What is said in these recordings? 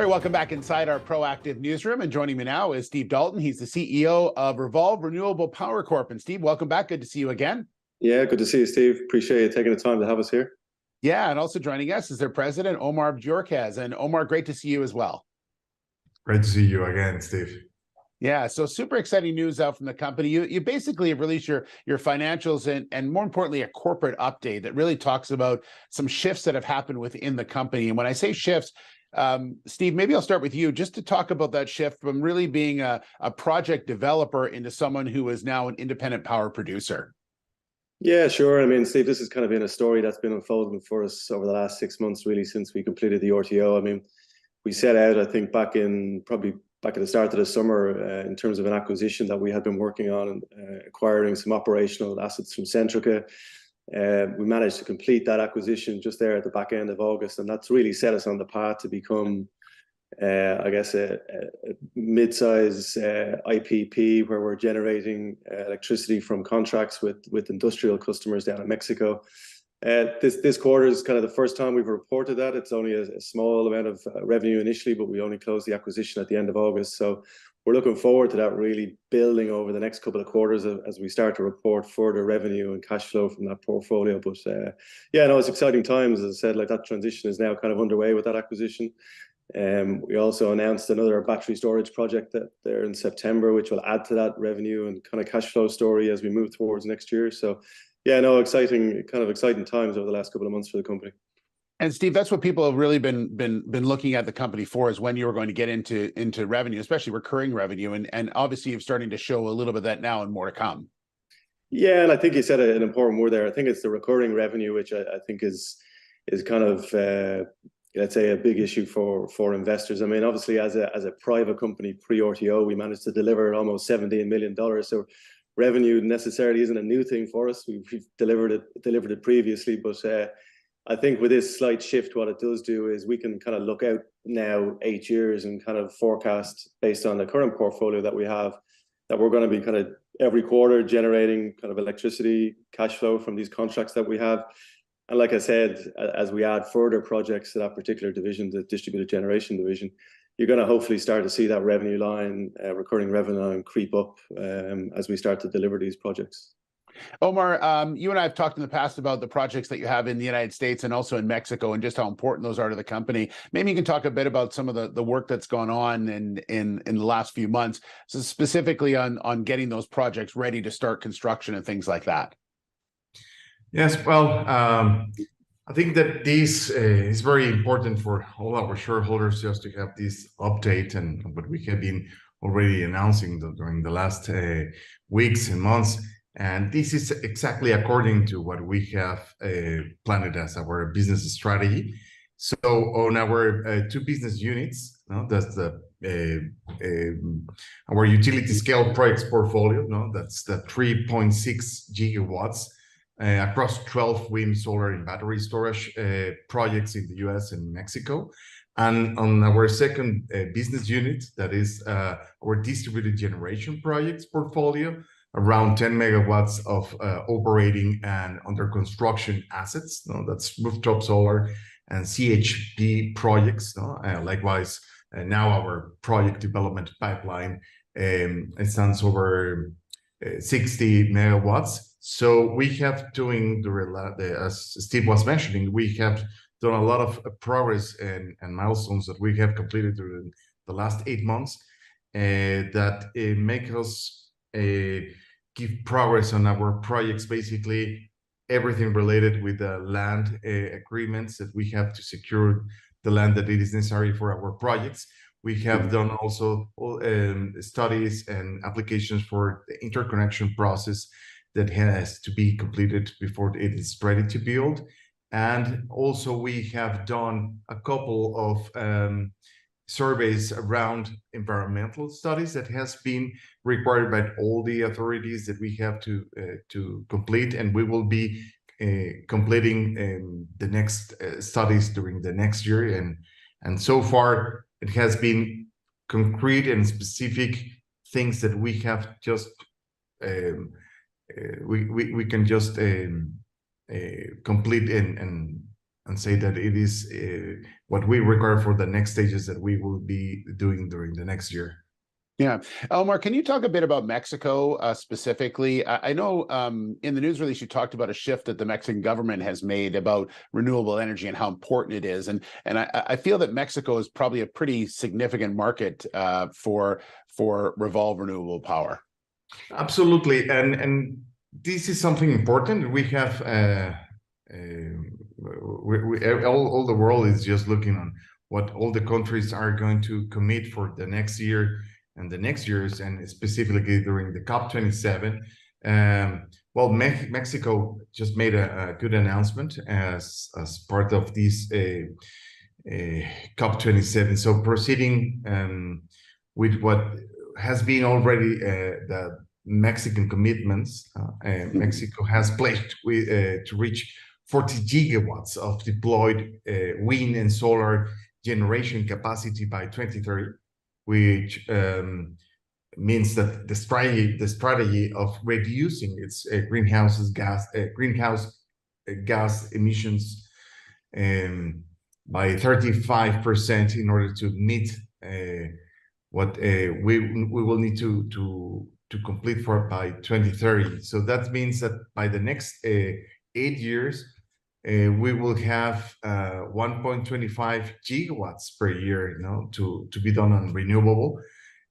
Very welcome back inside our proactive newsroom. And joining me now is Steve Dalton. He's the CEO of Revolve Renewable Power Corp. And Steve, welcome back. Good to see you again. Yeah, good to see you, Steve. Appreciate you taking the time to have us here. Yeah, and also joining us is their president, Omar Bjorkaz. And Omar, great to see you as well. Great to see you again, Steve. Yeah, so super exciting news out from the company. You basically have released your financials and more importantly, a corporate update that really talks about some shifts that have happened within the company. And when I say shifts, Steve, maybe I'll start with you just to talk about that shift from really being a project developer into someone who is now an independent power producer. Yeah, sure. I mean, Steve, this has kind of been a story that's been unfolding for us over the last 6 months, really, since we completed the RTO. I mean, we set out, I think, back at the start of the summer in terms of an acquisition that we had been working on and acquiring some operational assets from Centrica. We managed to complete that acquisition just there at the back end of August, and that's really set us on the path to become, I guess, a mid-size IPP where we're generating electricity from contracts with industrial customers down in Mexico. This quarter is kind of the first time we've reported that. It's only a small amount of revenue initially, but we only closed the acquisition at the end of August. So we're looking forward to that really building over the next couple of quarters as we start to report further revenue and cash flow from that portfolio. But yeah, no, it's exciting times. As I said, like that transition is now kind of underway with that acquisition. We also announced another battery storage project there in September, which will add to that revenue and kind of cash flow story as we move towards next year. So yeah, no, exciting times over the last couple of months for the company. And Steve, that's what people have really been looking at the company for, is when you were going to get into revenue, especially recurring revenue, and obviously you're starting to show a little bit of that now and more to come. Yeah, and I think you said an important word there. I think it's the recurring revenue, which I think is kind of let's say a big issue for investors. I mean, obviously as a private company pre-RTO, we managed to deliver almost $17 million. So revenue necessarily isn't a new thing for us. We've delivered it previously, but I think with this slight shift, what it does do is we can kind of look out now 8 years and kind of forecast based on the current portfolio that we have, that we're going to be kind of every quarter generating kind of electricity cash flow from these contracts that we have. And like I said, as we add further projects to that particular division, the distributed generation division, you're going to hopefully start to see that revenue line, recurring revenue line, creep up as we start to deliver these projects. Omar, you and I have talked in the past about the projects that you have in the United States and also in Mexico and just how important those are to the company. Maybe you can talk a bit about some of the work that's gone on in the last few months, so specifically on getting those projects ready to start construction and things like that. Yes, well, I think that this is very important for all our shareholders just to have this update and what we have been already announcing during the last weeks and months. And this is exactly according to what we have planned as our business strategy. So on our two business units, that's our utility scale projects portfolio. That's the 3.6 gigawatts across 12 wind, solar, and battery storage projects in the US and Mexico. And on our second business unit, that is our distributed generation projects portfolio, around 10 megawatts of operating and under construction assets. That's rooftop solar and CHP projects. Likewise, now our project development pipeline it stands over 60 megawatts. So we have doing as Steve was mentioning, we have done a lot of progress and milestones that we have completed during the last 8 months that make us give progress on our projects, basically everything related with the land agreements that we have to secure the land that it is necessary for our projects. We have done also studies and applications for the interconnection process that has to be completed before it is ready to build. And also we have done a couple of surveys around environmental studies that has been required by all the authorities that we have to complete, and we will be completing the next studies during the next year. And so far it has been concrete and specific things that we have just we can just complete and and say that it is what we require for the next stages that we will be doing during the next year. Yeah. Omar, can you talk a bit about Mexico specifically? I know in the news release, you talked about a shift that the Mexican government has made about renewable energy and how important it is. And I feel that Mexico is probably a pretty significant market for Revolve Renewable Power. Absolutely. And this is something important. We have all the world is just looking on what all the countries are going to commit for the next year and the next years, and specifically during the COP27. Well, Mexico just made a good announcement as part of this COP27. So proceeding with what has been already the Mexican commitments, Mexico has pledged to reach 40 gigawatts of deployed wind and solar generation capacity by 2030. Which means that the strategy of reducing its greenhouse gas emissions by 35% in order to meet what we will need to complete for by 2030. So that means that by the next 8 years, we will have 1.25 gigawatts per year, to be done on renewable,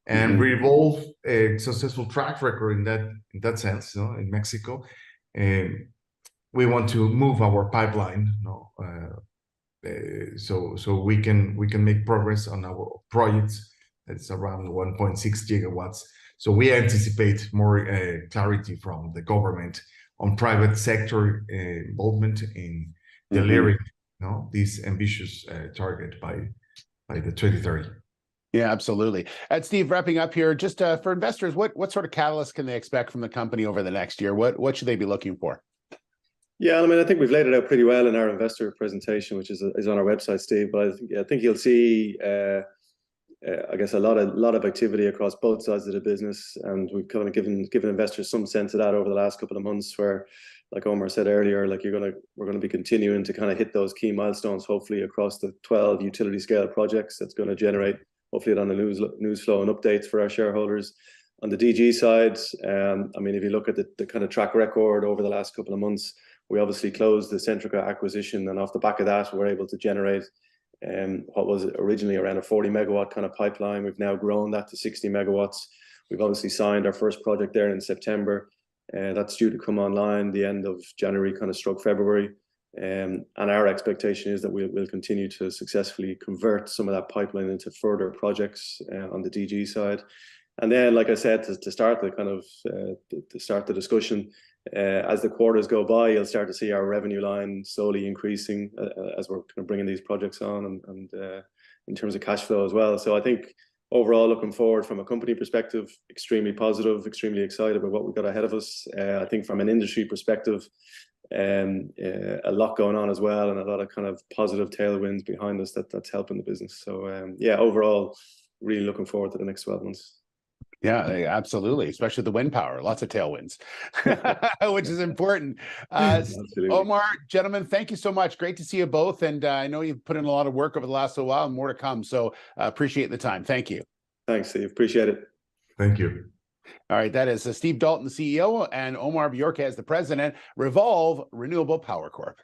and Revolve a successful track record in that sense. In Mexico, we want to move our pipeline, so we can make progress on our projects. That's around 1.6 gigawatts. So we anticipate more clarity from the government on private sector involvement in delivering this ambitious target by the 2030. Yeah, absolutely. And Steve, wrapping up here, just for investors, what sort of catalyst can they expect from the company over the next year? What should they be looking for? Yeah, I mean, I think we've laid it out pretty well in our investor presentation, which is on our website, Steve. But I think you'll see, I guess, a lot of activity across both sides of the business, and we've kind of given investors some sense of that over the last couple of months. Where, like Omar said earlier, like we're gonna be continuing to kind of hit those key milestones, hopefully across the 12 utility scale projects. That's going to generate hopefully on the news flow and updates for our shareholders. On the DG side, I mean, if you look at the kind of track record over the last couple of months, we obviously closed the Centrica acquisition, and off the back of that, we're able to generate what was originally around a 40 megawatt kind of pipeline. We've now grown that to 60 megawatts. We've obviously signed our first project there in September. That's due to come online the end of January, kind of stroke February. And our expectation is that we'll continue to successfully convert some of that pipeline into further projects on the DG side. And then, like I said, to start the discussion, as the quarters go by, you'll start to see our revenue line slowly increasing as we're kind of bringing these projects on, and in terms of cash flow as well. So I think overall, looking forward from a company perspective, extremely positive, extremely excited about what we've got ahead of us. I think from an industry perspective, a lot going on as well, and a lot of kind of positive tailwinds behind us that's helping the business. So yeah, overall, really looking forward to the next 12 months. Yeah, absolutely. Especially the wind power, lots of tailwinds, which is important. Omar, gentlemen, thank you so much. Great to see you both. And I know you've put in a lot of work over the last little while, and more to come. So appreciate the time. Thank you. Thanks, Steve. Appreciate it. Thank you. All right. That is Steve Dalton, the CEO, and Omar Bjorquez, the president, Revolve Renewable Power Corp.